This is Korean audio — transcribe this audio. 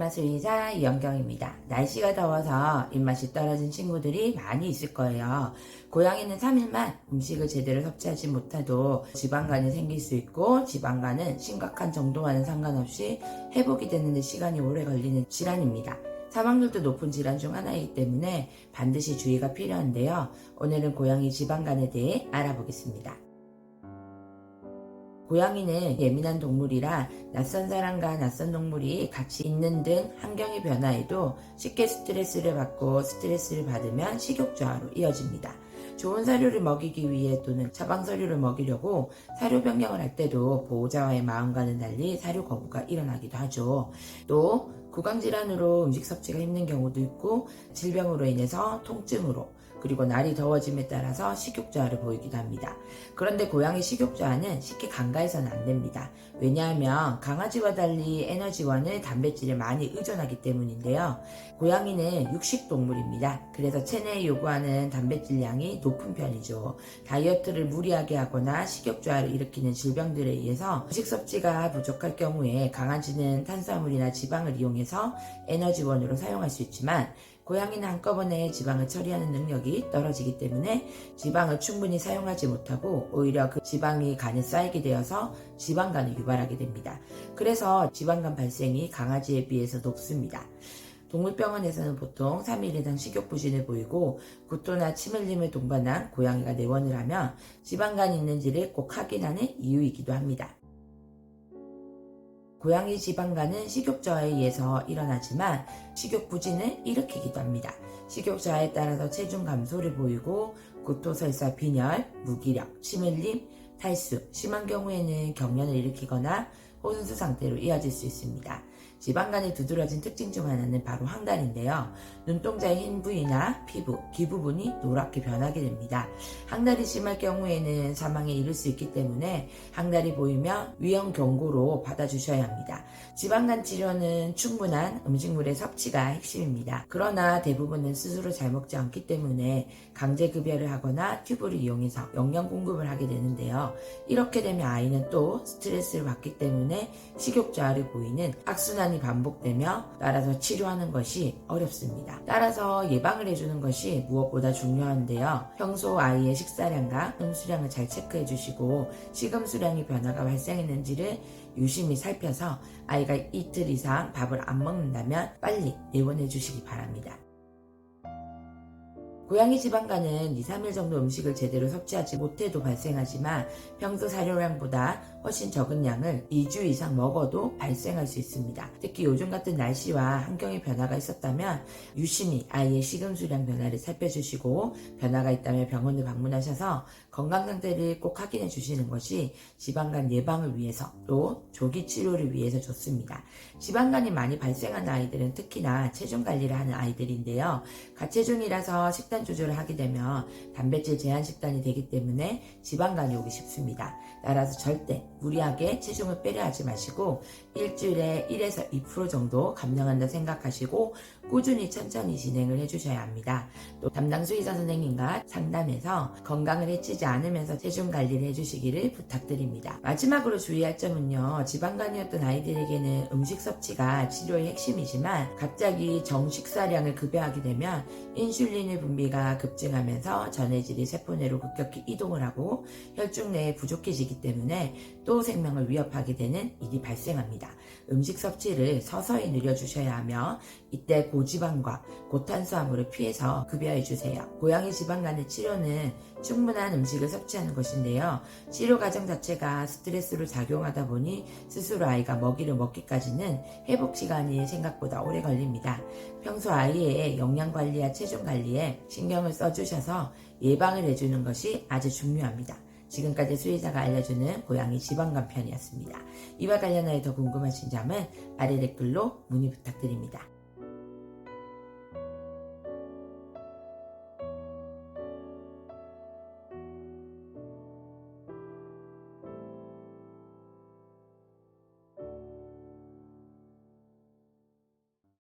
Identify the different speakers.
Speaker 1: 엄마 수의사 이영경입니다. 날씨가 더워서 입맛이 떨어진 친구들이 많이 있을 거예요. 고양이는 3일만 음식을 제대로 섭취하지 못해도 지방간이 생길 수 있고, 지방간은 심각한 정도와는 상관없이 회복이 되는 데 시간이 오래 걸리는 질환입니다. 사망률도 높은 질환 중 하나이기 때문에 반드시 주의가 필요한데요. 오늘은 고양이 지방간에 대해 알아보겠습니다. 고양이는 예민한 동물이라 낯선 사람과 낯선 동물이 같이 있는 등 환경의 변화에도 쉽게 스트레스를 받고, 스트레스를 받으면 식욕저하로 이어집니다. 좋은 사료를 먹이기 위해 또는 처방 사료를 먹이려고 사료 변경을 할 때도 보호자와의 마음과는 달리 사료 거부가 일어나기도 하죠. 또 구강질환으로 음식 섭취가 힘든 경우도 있고, 질병으로 인해서 통증으로, 그리고 날이 더워짐에 따라서 식욕저하를 보이기도 합니다. 그런데 고양이 식욕저하는 쉽게 간과해서는 안 됩니다. 왜냐하면 강아지와 달리 에너지원을 단백질에 많이 의존하기 때문인데요. 고양이는 육식동물입니다. 그래서 체내에 요구하는 단백질량이 높은 편이죠. 다이어트를 무리하게 하거나 식욕저하를 일으키는 질병들에 의해서 음식 섭취가 부족할 경우에 강아지는 탄수화물이나 지방을 이용해서 에너지원으로 사용할 수 있지만, 고양이는 한꺼번에 지방을 처리하는 능력이 떨어지기 때문에 지방을 충분히 사용하지 못하고 오히려 그 지방이 간에 쌓이게 되어서 지방간을 유발하게 됩니다. 그래서 지방간 발생이 강아지에 비해서 높습니다. 동물병원에서는 보통 3일 이상 식욕부진을 보이고 구토나 침 흘림을 동반한 고양이가 내원을 하면 지방간이 있는지를 꼭 확인하는 이유이기도 합니다. 고양이 지방간은 식욕저하에 의해서 일어나지만 식욕부진을 일으키기도 합니다. 식욕저하에 따라서 체중 감소를 보이고 구토, 설사, 빈혈, 무기력, 침 흘림, 탈수, 심한 경우에는 경련을 일으키거나 혼수 상태로 이어질 수 있습니다. 지방간이 두드러진 특징 중 하나는 바로 항달인데요. 눈동자의 흰 부위나 피부, 귀 부분이 노랗게 변하게 됩니다. 항달이 심할 경우에는 사망에 이를 수 있기 때문에 항달이 보이면 위험 경고로 받아주셔야 합니다. 지방간 치료는 충분한 음식물의 섭취가 핵심입니다. 그러나 대부분은 스스로 잘 먹지 않기 때문에 강제 급여를 하거나 튜브를 이용해서 영양 공급을 하게 되는데요. 이렇게 되면 아이는 또 스트레스를 받기 때문에 식욕저하를 보이는 악순환이 반복되며, 따라서 치료하는 것이 어렵습니다. 따라서 예방을 해주는 것이 무엇보다 중요한데요. 평소 아이의 식사량과 음수량을 잘 체크해 주시고, 식음수량의 변화가 발생했는지를 유심히 살펴서 아이가 이틀 이상 밥을 안 먹는다면 빨리 내원해 주시기 바랍니다. 고양이 지방간은 2-3일 정도 음식을 제대로 섭취하지 못해도 발생하지만 평소 사료량보다 훨씬 적은 양을 2주 이상 먹어도 발생할 수 있습니다. 특히 요즘 같은 날씨와 환경의 변화가 있었다면 유심히 아이의 식음수량 변화를 살펴주시고, 변화가 있다면 병원을 방문하셔서 건강 상태를 꼭 확인해 주시는 것이 지방간 예방을 위해서, 또 조기 치료를 위해서 좋습니다. 지방간이 많이 발생하는 아이들은 특히나 체중 관리를 하는 아이들인데요. 가체중이라서 식단 조절을 하게 되면 단백질 제한 식단이 되기 때문에 지방간이 오기 쉽습니다. 따라서 절대 무리하게 체중을 빼려 하지 마시고 일주일에 1에서 2% 정도 감량한다 생각하시고 꾸준히 천천히 진행을 해주셔야 합니다. 또 담당 수의사 선생님과 상담해서 건강을 해치지 않으면서 체중 관리를 해주시기를 부탁드립니다. 마지막으로 주의할 점은요, 지방간이었던 아이들에게는 음식 섭취가 치료의 핵심이지만 갑자기 정식사량을 급여하게 되면 인슐린의 분비가 급증하면서 전해질이 세포내로 급격히 이동을 하고 혈중 내에 부족해지기 때문에 또 생명을 위협하게 되는 일이 발생합니다. 음식 섭취를 서서히 늘려주셔야 하며, 이때 고지방과 고탄수화물을 피해서 급여해 주세요. 고양이 지방간의 치료는 충분한 음식을 섭취하는 것인데요. 치료 과정 자체가 스트레스로 작용하다 보니 스스로 아이가 먹이를 먹기까지는 회복 시간이 생각보다 오래 걸립니다. 평소 아이의 영양 관리와 체중 관리에 신경을 써주셔서 예방을 해주는 것이 아주 중요합니다. 지금까지 수의사가 알려주는 고양이 지방간 편이었습니다. 이와 관련하여 더 궁금하신 점은 아래 댓글로 문의 부탁드립니다.